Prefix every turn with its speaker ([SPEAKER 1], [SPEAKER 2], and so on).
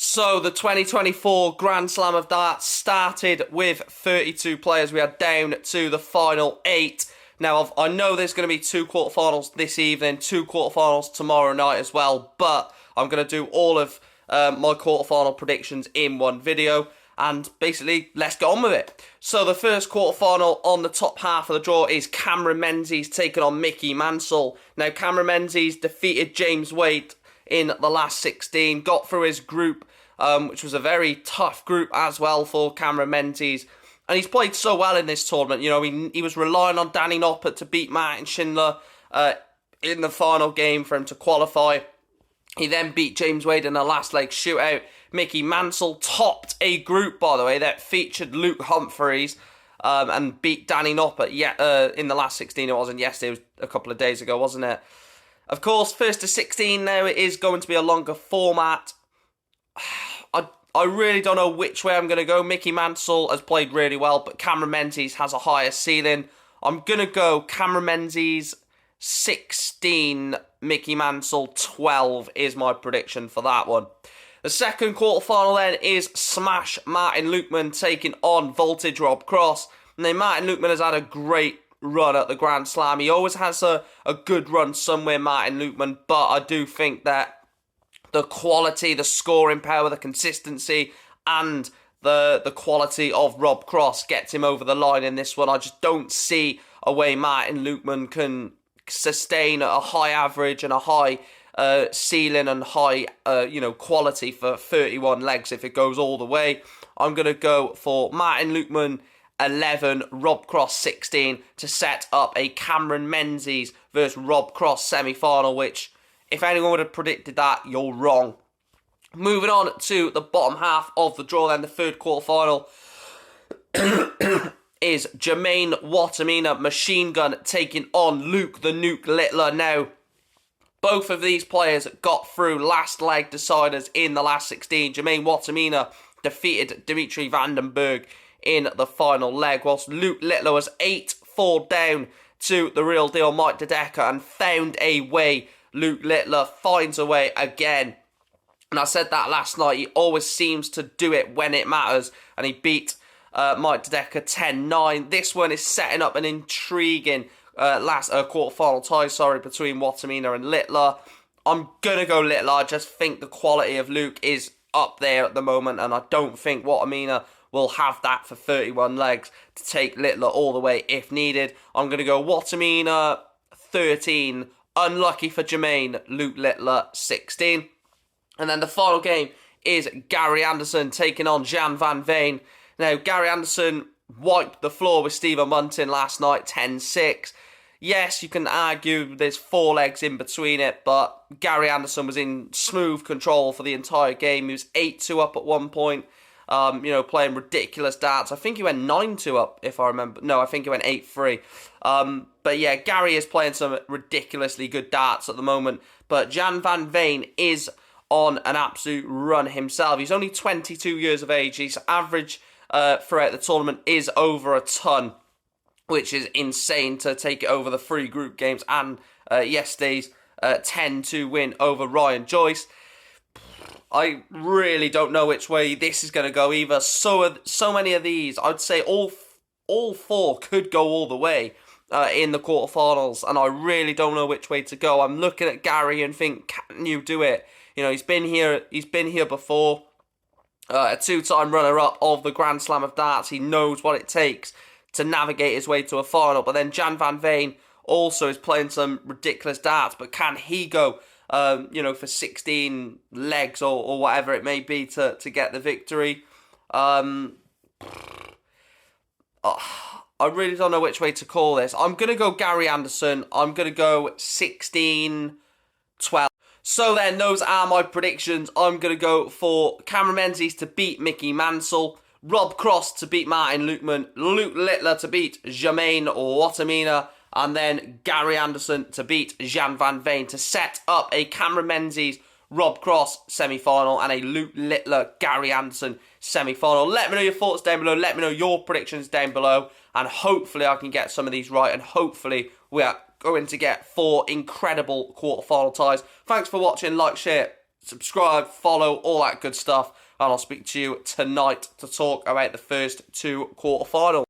[SPEAKER 1] So the 2024 Grand Slam of Darts started with 32 players. We are down to the final 8. Now, I know there's going to be 2 quarterfinals this evening, 2 quarterfinals tomorrow night as well, but I'm going to do all of my quarterfinal predictions in one video, and basically, let's get on with it. So the first quarterfinal on the top half of the draw is Cameron Menzies taking on Mickey Mansell. Now, Cameron Menzies defeated James Wade in the last 16, got through his group, which was a very tough group as well for Cameron Menzies. And he's played so well in this tournament. You know, he was relying on Danny Noppert to beat Martin Schindler in the final game for him to qualify. He then beat James Wade in the last leg shootout. Mickey Mansell topped a group, by the way, that featured Luke Humphreys and beat Danny Noppert in the last 16. It wasn't yesterday, it was a couple of days ago, wasn't it? Of course, first to 16 now, it is going to be a longer format. I really don't know which way I'm going to go. Mickey Mansell has played really well, but Cameron Menzies has a higher ceiling. I'm going to go Cameron Menzies 16, Mickey Mansell 12 is my prediction for that one. The second quarterfinal then is Smash Martin Lukeman taking on Voltage Rob Cross. Now, Martin Lukeman has had a great run at the Grand Slam. He always has a good run somewhere, Martin Lukeman, but I do think that the quality, the scoring power, the consistency, and the quality of Rob Cross gets him over the line in this one. I just don't see a way Martin Lukeman can sustain a high average and a high ceiling and high quality for 31 legs if it goes all the way. I'm going to go for Martin Lukeman 11, Rob Cross 16 to set up a Cameron Menzies versus Rob Cross semi-final, which, if anyone would have predicted that, you're wrong. Moving on to the bottom half of the draw then, the third quarterfinal is Jermaine Wattimena Machine Gun taking on Luke the Nuke Littler. Now, both of these players got through last leg deciders in the last 16. Jermaine Wattimena defeated Dimitri Vandenberg in the final leg, whilst Luke Littler was 8-4 down to the real deal Mike De Decker and found a way. Luke Littler finds a way again. And I said that last night, he always seems to do it when it matters, and he beat Mike De Decker 10-9. This one is setting up an intriguing quarterfinal tie, between Wattimena and Littler. I'm going to go Littler. I just think the quality of Luke is up there at the moment, and I don't think Wattimena will have that for 31 legs to take Littler all the way if needed. I'm going to go Wattimena 13, unlucky for Jermaine, Luke Littler 16. And then the final game is Gary Anderson taking on Jan van Veen. Now, Gary Anderson wiped the floor with Stephen Muntin last night, 10-6. Yes, you can argue there's 4 legs in between it, but Gary Anderson was in smooth control for the entire game. He was 8-2 up at one point, playing ridiculous darts. I think he went 9-2 up, if I remember. No, I think he went 8-3. But yeah, Gary is playing some ridiculously good darts at the moment. But Jan van Veen is on an absolute run himself. He's only 22 years of age. His average throughout the tournament is over a ton, which is insane to take it over the 3 group games and yesterday's 10-2 win over Ryan Joyce. I really don't know which way this is going to go either. So many of these, I'd say all 4 could go all the way in the quarterfinals, and I really don't know which way to go. I'm looking at Gary and think, can you do it? You know, he's been here before, a 2-time runner-up of the Grand Slam of Darts. He knows what it takes to navigate his way to a final. But then Jan van Veen also is playing some ridiculous darts, but can he go for 16 legs or whatever it may be to get the victory? I really don't know which way to call this. I'm going to go Gary Anderson. I'm going to go 16-12. So then, those are my predictions. I'm going to go for Cameron Menzies to beat Mickey Mansell, Rob Cross to beat Martin Lukeman, Luke Littler to beat Jermaine Wattimena, and then Gary Anderson to beat Jan van Veen to set up a Cameron Menzies, Rob Cross semi-final and a Luke Littler, Gary Anderson semi-final. Let me know your thoughts down below. Let me know your predictions down below. And hopefully I can get some of these right. And hopefully we are going to get 4 incredible quarterfinal ties. Thanks for watching. Like, share, subscribe, follow, all that good stuff. And I'll speak to you tonight to talk about the first two quarterfinals.